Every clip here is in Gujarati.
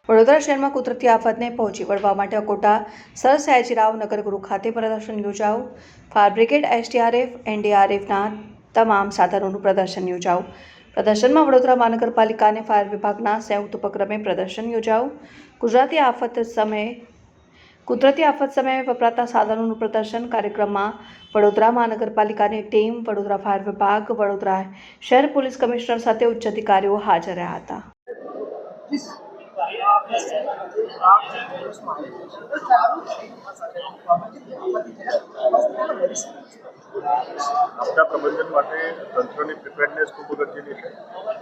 વડોદરા શહેરમાં કુદરતી આફતને પહોંચી વળવા માટે અકોટા સર સયાજીરાવ નગરગૃહ ખાતે પ્રદર્શન યોજાયું. ફાયર બ્રિગેડ, એસડીઆરએફ, એનડીઆરએફના તમામ સાધનોનું પ્રદર્શન યોજાયું. પ્રદર્શનમાં વડોદરા મહાનગરપાલિકા અને ફાયર વિભાગના સંયુક્ત ઉપક્રમે પ્રદર્શન યોજાયું. કુદરતી આફત સમયે વપરાતા સાધનોનું પ્રદર્શન કાર્યક્રમમાં વડોદરા મહાનગરપાલિકાની ટીમ, વડોદરા ફાયર વિભાગ, વડોદરા શહેર પોલીસ કમિશનર સાથે ઉચ્ચ અધિકારીઓ હાજર રહ્યા હતા. આપણા પ્રબંધન માટે તંત્રની પ્રિપેરનેસ ખૂબ અગત્યની છે.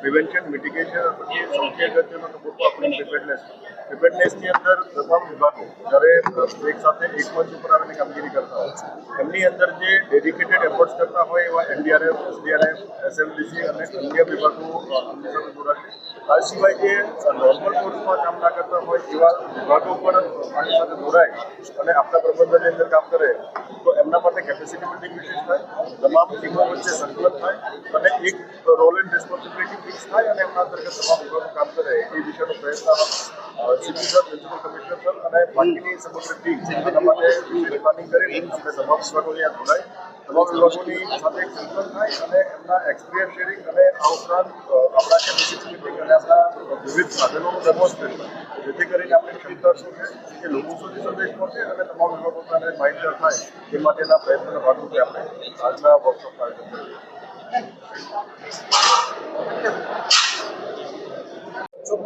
પ્રિવેન્શન, મિટિગેશન પછી સૌથી અગત્યનો તબક્કો આપણી પ્રિપેરનેસની અંદર તમામ વિભાગો જ્યારે એક સાથે એક મંચ ઉપર આવીને કામગીરી કરતા હોય એમની અંદર જે ડેડિકેટેડ એફર્ટ્સ કરતા હોય એવા એનડીઆરએફ, એસડીઆરએફ, એસએમડીસી અને અન્ય વિભાગો આમની સાથે જોડાશે. આ સિવાય જે નોર્મલ કોર્સમાં કામ ના કરતા હોય એવા વિભાગો પણ આની સાથે જોડાય અને આપણા પ્રબંધનની અંદર કામ કરે તો એમના માટે કેપેસિટી બિલ્ડિંગ વિશેષ થાય, તમામ ટીમો વચ્ચે સંકલન થાય અને એક રોલ એન્ડ રિસ્પોન્સિબિલિટી ફિક્સ થાય અને એમના અંતર્ગત તમામ વિભાગો કામ કરે એ દિશાનો પ્રયત્ન CP sir, principal commissioner sir અને બાકીની સમગ્ર ટીમ એના માટે પ્લાનિંગ કરી અને તમામ વિભાગો ત્યાં જોડાય, તમામ વિભાગોની સાથે એક સંકલન થાય અને એમના એક્સપિરિયન્સ શેરિંગ અને આ ઉપરાંત આપણા કેપેસિટી બિલ્ડિંગ અને આપણા વિવિધ સાધનોનું ડેમોન્સ્ટ્રેટ થાય જેથી કરીને આપણી ક્ષમતા શું છે કે લોકો સુધી સંદેશ પહોંચે અને તમામ વિભાગોને માહિતગાર થાય એ માટેના પ્રયત્નોના ભાગરૂપે આપણે આજના વર્કશોપનું આયોજન કરીએ.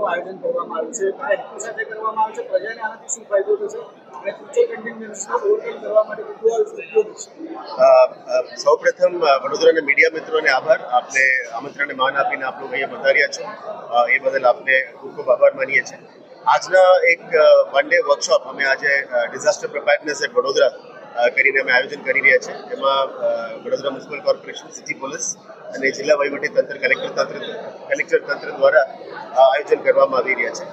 આયોજન કરવામાં આવ્યું છે, આ હેતુ સાથે કરવામાં આવે છે, પ્રજાને આનાથી શું ફાયદો થશે અને ફ્યુચર કન્ટિન્યુઅન્સને ઓવરકમ કરવા માટે કેટલું ઉપયોગી છે? સૌપ્રથમ વડોદરાના મીડિયા મિત્રોને આભાર. આપને આમંત્રણને માન આપીને આપ લોકો અહીંયા પધાર્યા છો એ બદલ આપને ખૂબ ખૂબ આભાર માનીએ છીએ. આજના એક વન ડે વર્કશોપ અમે આજે ડિઝાસ્ટર પ્રિપેરનેસ એટ વડોદરા કરીને અમે આયોજન કરી રહ્યા છીએ. એમાં Vadodara municipal corporation, city police અને જિલ્લા વહીવટી તંત્ર, કલેક્ટર તંત્ર દ્વારા આયોજન કરવામાં આવી રહ્યા છે.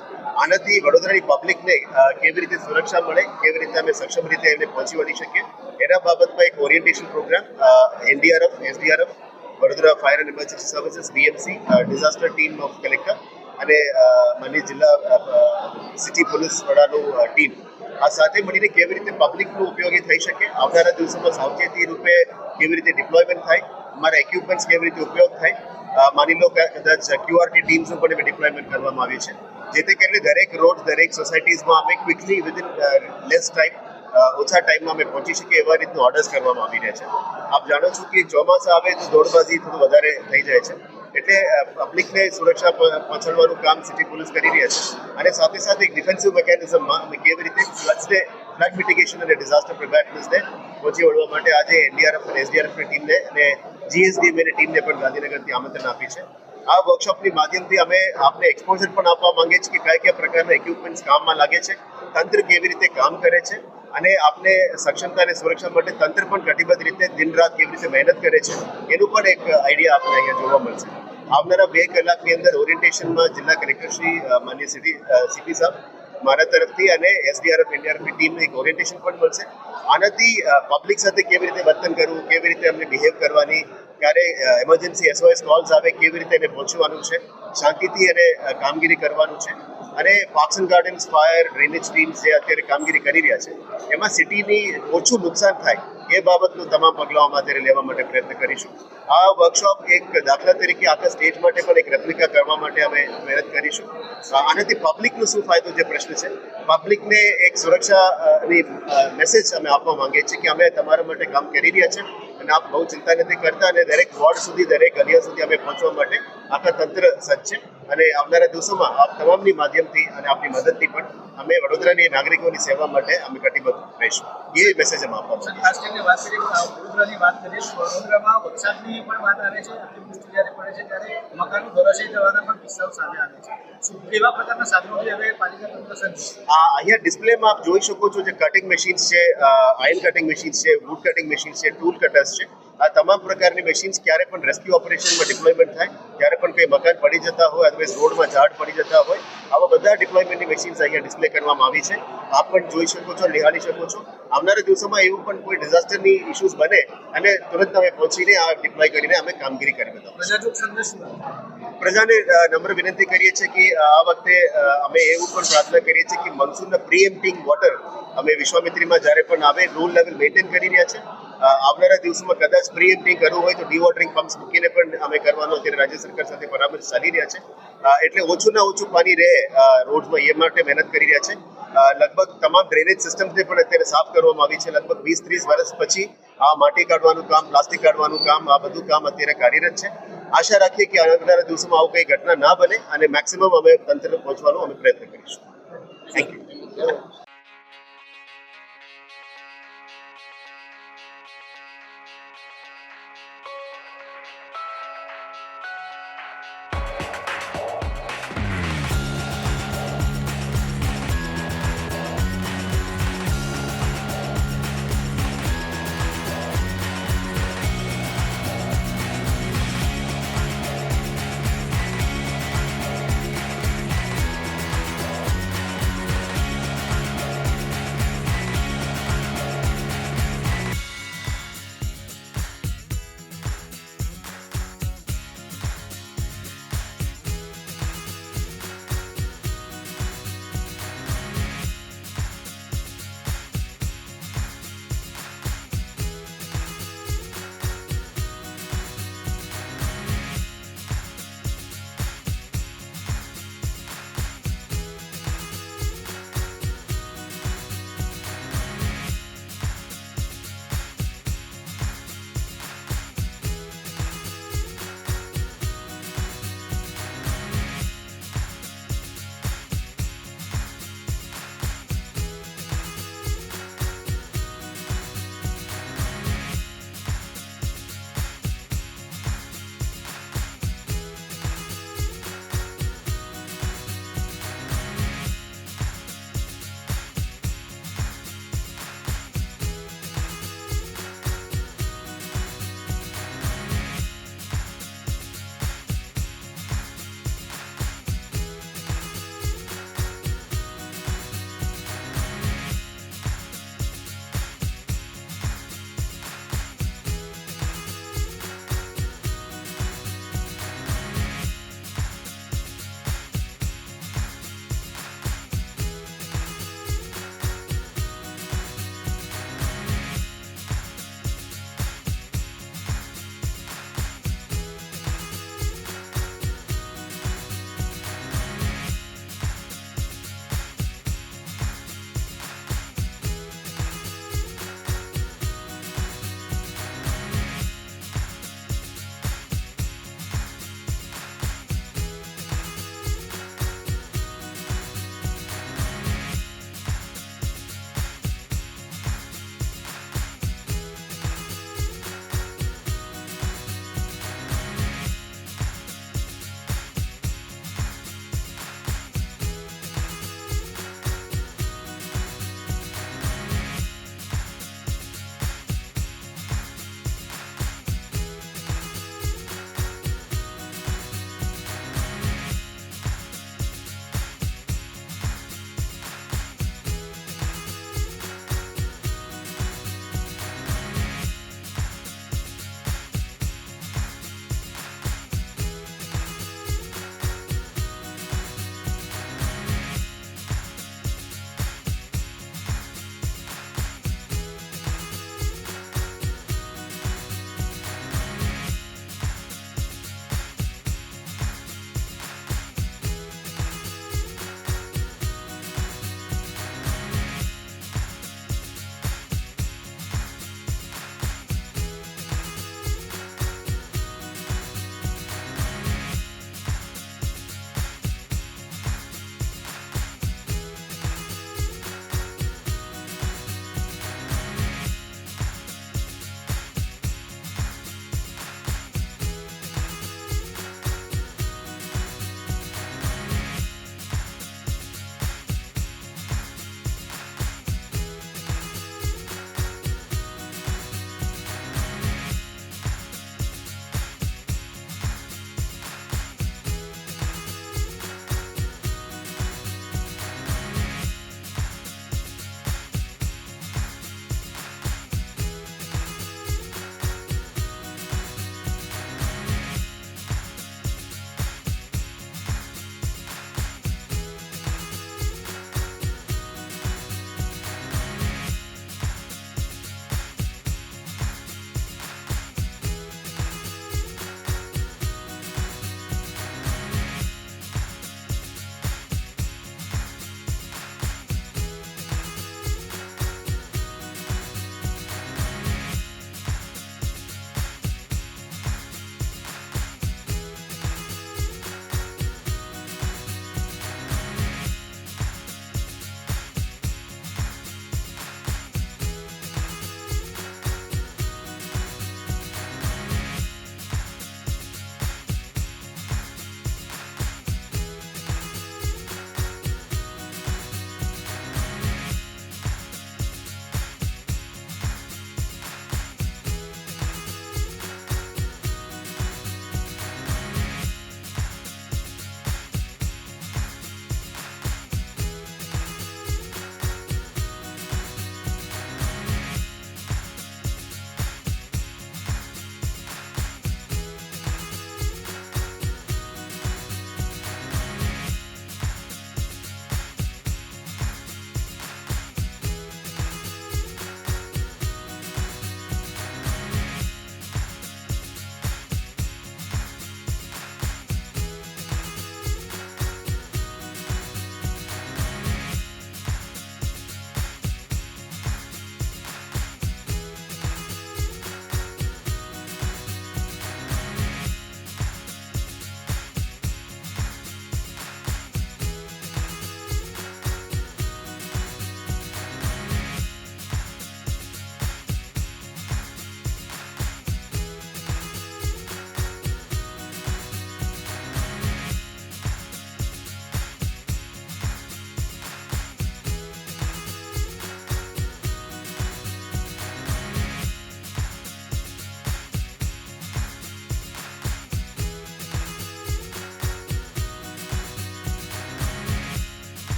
આનાથી વડોદરાની પબ્લિકને કેવી રીતે સુરક્ષા મળે, કેવી રીતે અમે સક્ષમ રીતે એમને પહોંચી વળી શકીએ એના બાબતમાં એક orientation program NDRF, SDRF, Vadodara fire and emergency services, BMC, disaster team of collector અને માનનીય જિલ્લા સિટી પોલીસ વડાનું ટીમ આ સાથે મળીને કેવી રીતે પબ્લિકનું ઉપયોગી થઈ શકે, આવનારા દિવસોમાં સાવચેતી રૂપે કેવી રીતે ડિપ્લોયમેન્ટ થાય, અમારા ઇક્વિપમેન્ટ્સ કેવી રીતે ઉપયોગ થાય, માની લો કદાચ ક્યુઆરટી ટીમ્સનું પણ ડિપ્લોયમેન્ટ કરવામાં આવ્યું છે જેથી કરીને દરેક રોડ, દરેક સોસાયટીઝમાં અમે ક્વિકલી વિધિન લેસ ટાઈમ, ઓછા ટાઈમમાં અમે પહોંચી શકીએ એવા રીતનું ઓર્ડર્સ કરવામાં આવી રહ્યા છે. આપ જાણો છો કે ચોમાસા આવે તો દોડબાજી થોડું વધારે થઈ જાય છે એટલે પબ્લિકને સુરક્ષા પહોંચાડવાનું કામ સિટી પોલીસ કરી રહ્યા છે અને સાથે સાથે એક ડિફેન્સિવ મિકેનિઝમમાં અમે કેવી રીતે ફ્લડ મિટિગેશન અને ડિઝાસ્ટર પ્રિપેરનેસને પહોંચી વળવા માટે આજે એનડીઆરએફ અને એસડીઆરએફની ટીમને અને જીએસડીએમની ટીમને પણ ગાંધીનગરથી આમંત્રણ આપી છે. આ વર્કશોપની માધ્યમથી અમે આપને એક્સપોઝર પણ આપવા માંગીએ છીએ કે કયા પ્રકારના ઇક્વિપમેન્ટ્સ કામમાં લાગે છે, તંત્ર કેવી રીતે કામ કરે છે અને આપને સક્ષમતા અને સુરક્ષા માટે તંત્ર પણ કટિબદ્ધ રીતે દિન રાત કેવી રીતે મહેનત કરે છે એનું પણ એક આઈડિયા આપને અહીંયા જોવા મળશે. આવનારા 2 કલાકની અંદર ઓરિએન્ટેશનમાં જિલ્લા કલેક્ટરશ્રી, માનનીય સીપી સાહેબ, મારા તરફથી અને એસડીઆરએફ, એનડીઆરએફની ટીમનું એક ઓરિએન્ટેશન પણ મળશે. આનાથી પબ્લિક સાથે કેવી રીતે વર્તન કરવું, કેવી રીતે અમને બિહેવ કરવાની, ક્યારે એમરજન્સી SOS કોલ્સ આવે કેવી રીતે એને પહોંચવાનું છે, શાંતિથી અને કામગીરી કરવાનું છે અને parks and gardens, fire, drainage teams જે અત્યારે કામગીરી કરી રહ્યા છે એમાં સિટીની ઓછું નુકસાન થાય એ બાબતનું તમામ પગલાઓ અત્યારે લેવા માટે પ્રયત્ન કરીશું. આ વર્કશોપ એક દાખલા તરીકે આખા સ્ટેટ માટે પણ એક રેપ્લિકા કરવા માટે અમે મહેનત કરીશું. આનાથી પબ્લિકનો શું ફાયદો જે પ્રશ્ન છે, પબ્લિકને એક સુરક્ષાની મેસેજ અમે આપવા માંગીએ છીએ કે અમે તમારા માટે કામ કરી રહ્યા છીએ અને આપ બહુ ચિંતા નથી કરતા અને દરેક વોર્ડ સુધી, દરેક ગલિયા સુધી અમે પહોંચવા માટે આખા તંત્ર સજ્જ છે અને આવનારા દિવસોમાં આપ તમામની માધ્યમથી અને આપની મદદથી પણ અમે વડોદરાની નાગરિકોની સેવા માટે અમે કટિબદ્ધ રહીશું. એ મેસેજ અમે આપવા માંગીએ. ખાસ કરીને વાત કરીએ વડોદરાની વાત કરીએ, વડોદરામાં વરસાદની પણ વાત આવે છે, અતિવૃષ્ટિ જ્યારે પડે છે ત્યારે મકાનો ધરાશાયી થવાના પણ કિસ્સાઓ સામે આવે છે. કેવા પ્રકારના સાધનોથી હવે પાલિકા તંત્ર સજ્જ? અહીંયા ડિસ્પ્લેમાં આપ જોઈ શકો છો જે કટિંગ મશીન્સ છે, આયર્ન કટિંગ મશીન્સ છે, વુડ કટિંગ મશીન્સ છે, ટૂલ કટર્સ છે. આ તમામ પ્રકારની મશીન્સ ક્યારે પણ રેસ્ક્યુ ઓપરેશનમાં ડિપ્લોયમેન્ટ થાય, જ્યારે પણ કંઈ મકાન પડી જતા હોય અથવા રોડમાં ઝાડ પડી જતા હોય, આવા બધા ડિપ્લોયમેન્ટની મશીન્સ અહીંયા ડિસ્પ્લે કરવામાં આવી છે. આપ પણ જોઈ શકો છો, નિહાળી શકો છો. આવનારા દિવસોમાં એવું પણ કોઈ ડિઝાસ્ટરની ઇશ્યુઝ બને અને તુરંત અમે પહોંચીને આ ડિપ્લોય કરીને અમે કામગીરી કરી બધા પ્રજાજોગ સંદેશ શું આપશો? પ્રજાને નમ્ર વિનંતી કરીએ છીએ કે આ વખતે અમે એવું પણ પ્રાર્થના કરીએ છીએ કે મોન્સૂનના પ્રીએમ્પ્ટિંગ વોટર અમે વિશ્વામિત્રીમાં જ્યારે પણ આવે રૂલ લેવલ મેન્ટેન કરી રહ્યા છે. આવનારા દિવસોમાં કદાચ પ્રીએમ્પ્ટિંગ કરવું હોય તો ડીવોટરિંગ પમ્પ્સ મૂકીને પણ અમે કરવાનો અત્યારે રાજ્ય સરકાર સાથે પરામર્શ ચાલી રહ્યા છે. એટલે ઓછું ઓછું પાણી રહે રોડમાં એ માટે મહેનત કરી રહ્યા છે. લગભગ તમામ ડ્રેનેજ સિસ્ટમને પણ અત્યારે સાફ કરવામાં આવી છે. લગભગ 20-30 વર્ષ પછી આ માટી કાઢવાનું કામ, પ્લાસ્ટિક કાઢવાનું કામ, આ બધું કામ અત્યારે કાર્યરત છે. આશા રાખીએ કે આવનારા દિવસોમાં આવું કંઈ ઘટના ના બને અને મેક્સિમમ અમે તંત્રને પહોંચવાનો અમે પ્રયત્ન કરીશું. Thank you.